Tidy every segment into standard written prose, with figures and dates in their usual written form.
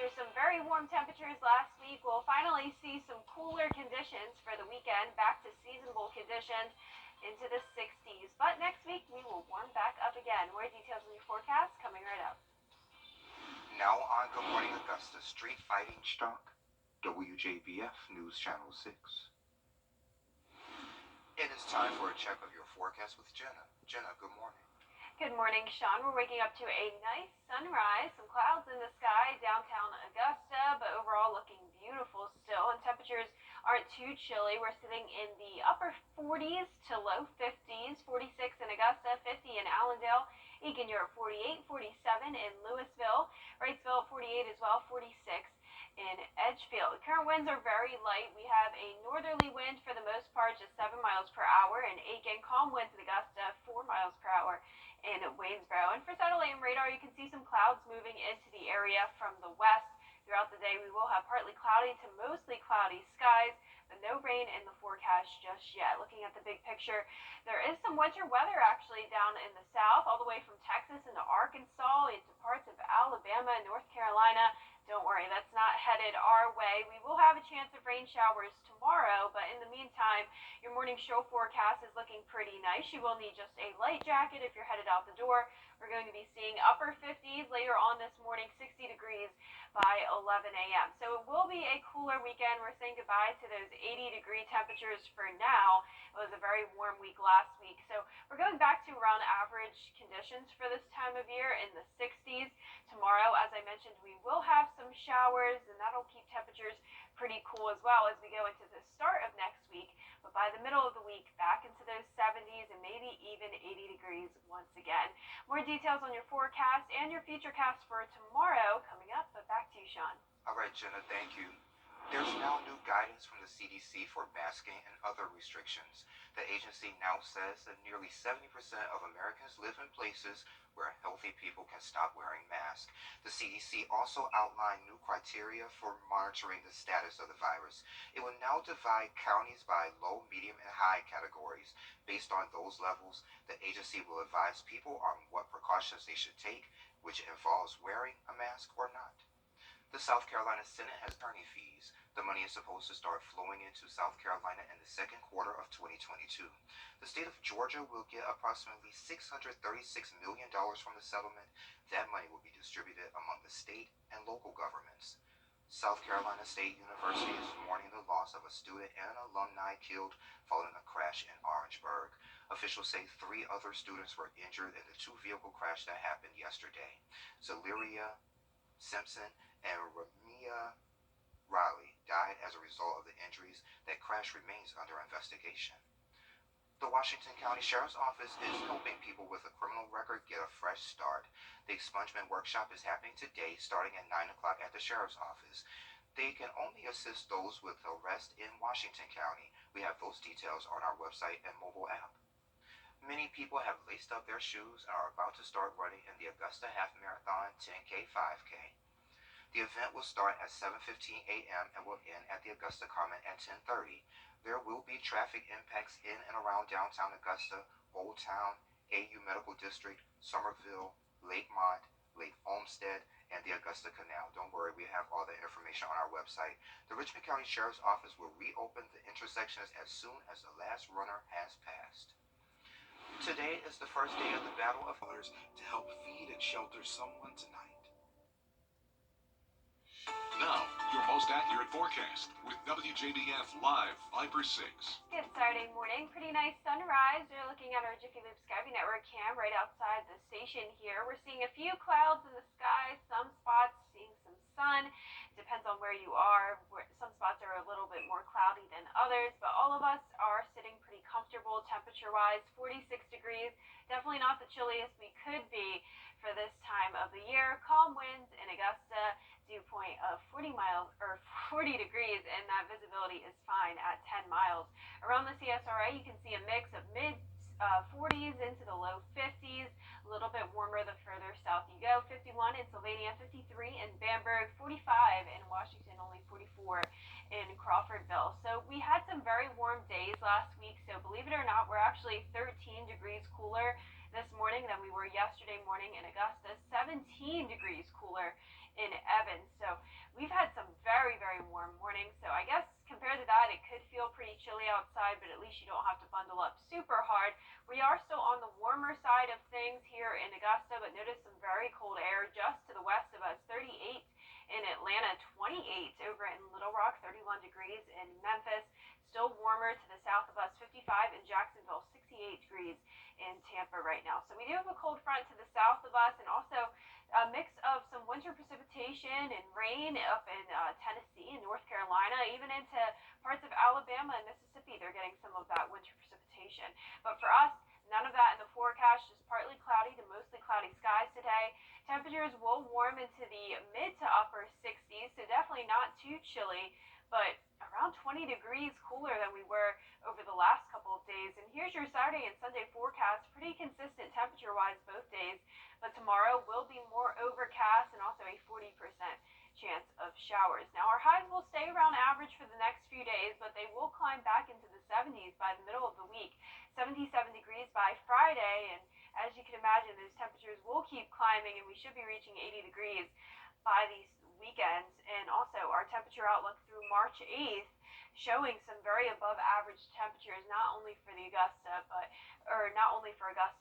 After some very warm temperatures last week, we'll finally see some cooler conditions for the weekend, back to seasonable conditions into the 60s. But next week, we will warm back up again. More details in your forecast coming right up. Now on Good Morning Augusta, street fighting struck. Wjbf News Channel 6. It is time for a check of your forecast with Jenna. Jenna, good morning. Good morning, Sean. We're waking up to a nice sunrise, some clouds in the sky downtown Augusta, but overall looking beautiful still, and temperatures aren't too chilly. We're sitting in the upper 40s to low 50s, 46 in Augusta, 50 in Allendale, Aiken, you're at 48, 47 in Louisville, Wrightsville at 48 as well, 46 in Edgefield. Current winds are very light. We have a northerly wind for the most part, just 7 miles per hour in Aiken, calm winds in Augusta, 4 miles per hour in Waynesboro. And for satellite and radar, you can see some clouds moving into the area from the west. Throughout the day, we will have partly cloudy to mostly cloudy skies, but no rain in the forecast just yet. Looking at the big picture, there is some winter weather actually down in the south, all the way from Texas into Arkansas, into parts of Alabama and North Carolina. Don't worry, that's not headed our way. We will have a chance of rain showers tomorrow, but in the meantime, your morning show forecast is looking pretty nice. You will need just a light jacket if you're headed out the door. We're going to be seeing upper 50s later on this morning, 60 degrees by 11 a.m. So it will be a cooler weekend. We're saying goodbye to those 80-degree temperatures for now. It was a very warm week last week. So we're going back to around average conditions for this time of year in the 60s. Tomorrow, as I mentioned, we will have some showers, and that'll keep temperatures pretty cool as well as we go into the start of next week. But by the middle of the week, back into those 70s and maybe even 80 degrees once again. More details on your forecast and your futurecast for tomorrow coming up, but back to you, Sean. All right, Jenna, thank you. There's now new guidance from the CDC for masking and other restrictions. The agency now says that nearly 70% of Americans live in places where healthy people can stop wearing masks. The CDC also outlined new criteria for monitoring the status of the virus. It will now divide counties by low, medium, and high categories. Based on those levels, the agency will advise people on what precautions they should take, which involves wearing a mask or not. The South Carolina Senate has attorney fees. The money is supposed to start flowing into South Carolina in the second quarter of 2022. The state of Georgia will get approximately $636 million from the settlement. That money will be distributed among the state and local governments. South Carolina State University is mourning the loss of a student and an alumni killed following a crash in Orangeburg. Officials say 3 other students were injured in the 2-vehicle crash that happened yesterday. Zaleria Simpson and Ramia Riley died as a result of the injuries. That crash remains under investigation. The Washington County Sheriff's Office is helping people with a criminal record get a fresh start. The expungement workshop is happening today, starting at 9 o'clock at the Sheriff's Office. They can only assist those with arrest in Washington County. We have those details on our website and mobile app. Many people have laced up their shoes and are about to start running in the Augusta Half Marathon 10K 5K. The event will start at 7:15 a.m. and will end at the Augusta Common at 10:30. There will be traffic impacts in and around downtown Augusta, Old Town, AU Medical District, Somerville, Lakemont, Lake Olmsted, and the Augusta Canal. Don't worry, we have all the information on our website. The Richmond County Sheriff's Office will reopen the intersections as soon as the last runner has passed. Today is the first day of the Battle of Others to help feed and shelter someone tonight. Now, your most accurate forecast with WJBF Live Viper 6. Good Saturday morning. Pretty nice sunrise. We're looking at our Jiffy Lube Skyview Network cam right outside the station here. We're seeing a few clouds in the sky, some spots seeing some sun. It depends on where you are. Some spots are a little bit more cloudy than others, but all of us are sitting pretty comfortable temperature-wise. 46 degrees. Definitely not the chilliest we could be for this time of the year. Calm winds in Augusta. Dew point of 40 degrees, and that visibility is fine at 10 miles. Around the CSRA, you can see a mix of mid 40s into the low 50s, a little bit warmer the further south you go. 51 in Sylvania, 53 in Bamberg, 45 in Washington, only 44 in Crawfordville. So we had some very warm days last week, so believe it or not, we're actually 13 degrees cooler this morning than we were yesterday morning in Augusta, 17 degrees cooler in Evans. So we've had some very, very warm mornings. So I guess compared to that, it could feel pretty chilly outside, but at least you don't have to bundle up super hard. We are still on the warmer side of things here in Augusta, but notice some very cold air just to the west of us. 38 in Atlanta, 28 over in Little Rock, 31 degrees in Memphis. Still warmer to the south of us, 55 in Jacksonville, 68 degrees in Tampa right now. So we do have a cold front to the south of us, and also a mix of some winter precipitation and rain up in Tennessee and North Carolina, even into parts of Alabama and Mississippi. They're getting some of that winter precipitation. But for us, none of that in the forecast, just partly cloudy to mostly cloudy skies today. Temperatures will warm into the mid to upper 60s, so definitely not too chilly, but around 20 degrees cooler than we were over the last couple of days. And here's your Saturday and Sunday forecast, pretty consistent temperature-wise both days, but tomorrow will be more overcast and also a 40% chance of showers. Now our highs will stay around average for the next few days, but they will climb back into the 70s by the middle of the week. 77 degrees by Friday, and as you can imagine, those temperatures will keep climbing, and we should be reaching 80 degrees by these weekends. And also our temperature outlook through March 8th showing some very above average temperatures, not only for Augusta,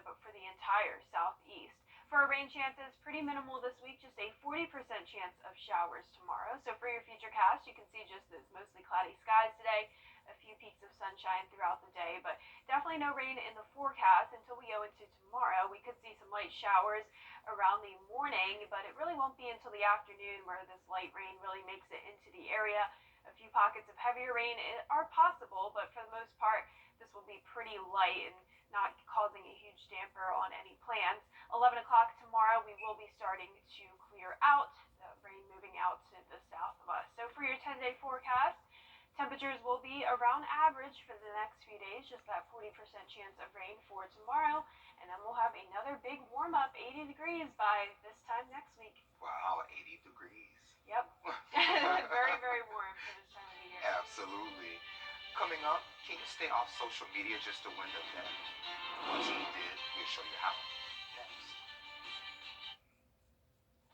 but for the entire southeast. For our rain chances, pretty minimal this week, just a 40% chance of showers tomorrow. So for your futurecast, you can see just those mostly cloudy skies today, a few peaks of sunshine throughout the day, but definitely no rain in the forecast until we go into tomorrow. We could see some light showers around the morning, but it really won't be until the afternoon where this light rain really makes it into the area. A few pockets of heavier rain are possible, but for the most part, this will be pretty light and not causing a huge damper on any plans. 11 o'clock tomorrow, we will be starting to clear out, the rain moving out to the south of us. So for your 10-day forecast, temperatures will be around average for the next few days, just that 40% chance of rain for tomorrow, and then we'll have another big warm up, 80 degrees by this time next week. Wow, 80 degrees. Yep. Very, very warm for this time of the year. Absolutely. Coming up, can you stay off social media just to win the bet? Once you did, we'll show you how. Next.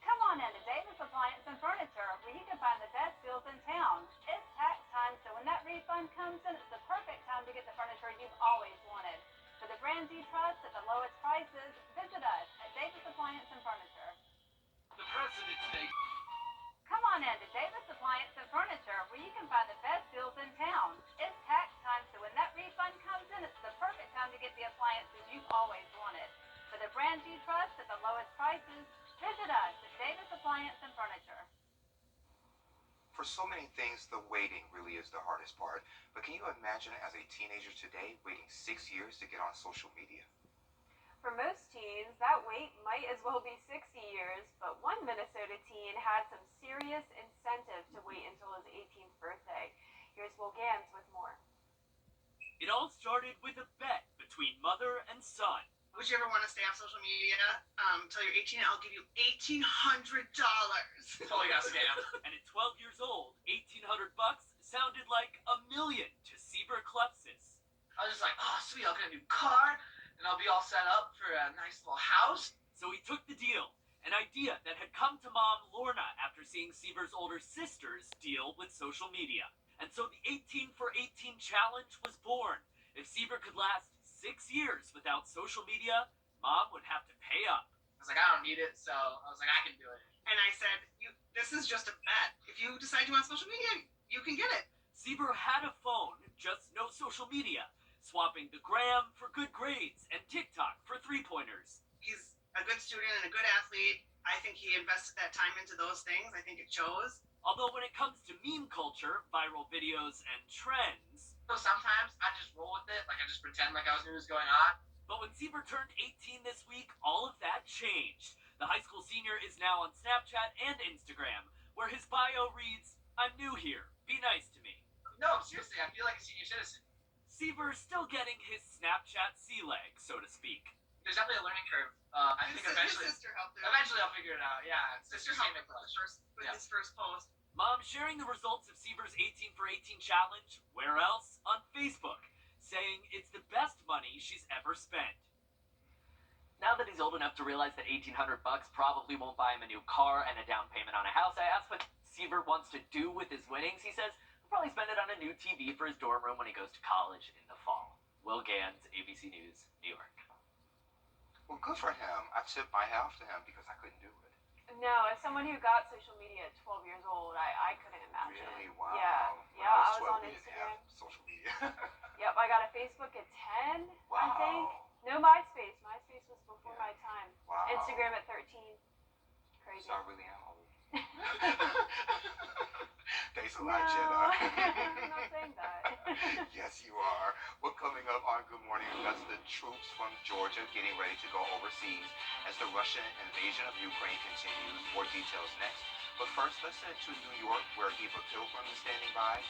Come on in to Davis Appliance and Furniture, where you can find the best deals in town. It's tax time, so when that refund comes in, it's the perfect time to get the furniture you've always wanted. For the brands you trust at the lowest prices, visit us at Davis Appliance and Furniture. The President's Day. Come on in to Davis Appliance and Furniture, where you can find the best deals in town. It's tax time, so when that refund comes in, it's the perfect time to get the appliances you've always wanted. For the brands you trust at the lowest prices, visit us at Davis Appliance and Furniture. For so many things, the waiting really is the hardest part. But can you imagine as a teenager today waiting 6 years to get on social media? For most teens, that wait might as well be 60 years, but one Minnesota teen had some serious incentive to wait until his 18th birthday. Here's Will Gans with more. It all started with a bet between mother and son. Would you ever want to stay off social media until you're 18? I'll give you $1,800. Totally got scammed. And at 12 years old, $1,800 sounded like $1 million to Sieber Klepsis. I was just like, oh, sweet, I'll get a new car, and I'll be all set up for a nice little house. So he took the deal, an idea that had come to mom Lorna after seeing Sieber's older sister's deal with social media. And so the 18 for 18 challenge was born. If Sieber could last 6 years without social media, mom would have to pay up. I was like, I don't need it, so I was like, I can do it. And I said, this is just a bet. If you decide you want social media, you can get it. Sieber had a phone, just no social media, swapping the gram for good grades and TikTok for three-pointers. He's a good student and a good athlete. I think he invested that time into those things. I think it shows. Although when it comes to meme culture, viral videos, and trends, So sometimes I just roll with it, like I just pretend like I was knew what was going on. but when Sieber turned 18 this week, all of that changed. The high school senior is now on Snapchat and Instagram, where his bio reads, "I'm new here. Be nice to me." No, seriously, I feel like a senior citizen. Sieber's still getting his Snapchat sea leg, so to speak. There's definitely a learning curve. I think eventually His sister helped him. I'll figure it out. Yeah, it's Sister just helped game him clutch. with Yeah. his first post. Mom sharing the results of Sieber's 18 for 18 challenge, where else? On Facebook, saying it's the best money she's ever spent. Now that he's old enough to realize that $1,800 probably won't buy him a new car and a down payment on a house, I asked what Sievert wants to do with his winnings. He says he'll probably spend it on a new TV for his dorm room when he goes to college in the fall. Will Gans, ABC News, New York. Well, good for him. I tip my hat off to him because I couldn't do it. No, as someone who got social media at 12 years old, I couldn't imagine. Really? Wow. Yeah, When yeah, I I was was 12, on we didn't Instagram. have social media. Yep, I got a Facebook at 10, I think. Wow. No MySpace. MySpace was before Yeah. my time. Wow. Instagram at 13. Crazy. So I really am old. Thanks a No, lot, Jenna. I'm not saying that. Yes, you are. Well, coming up on Good Morning Augusta, troops from Georgia getting ready to go overseas as the Russian invasion of Ukraine continues. More details next. But first, let's head to New York, where Eva Pilgrim is standing by.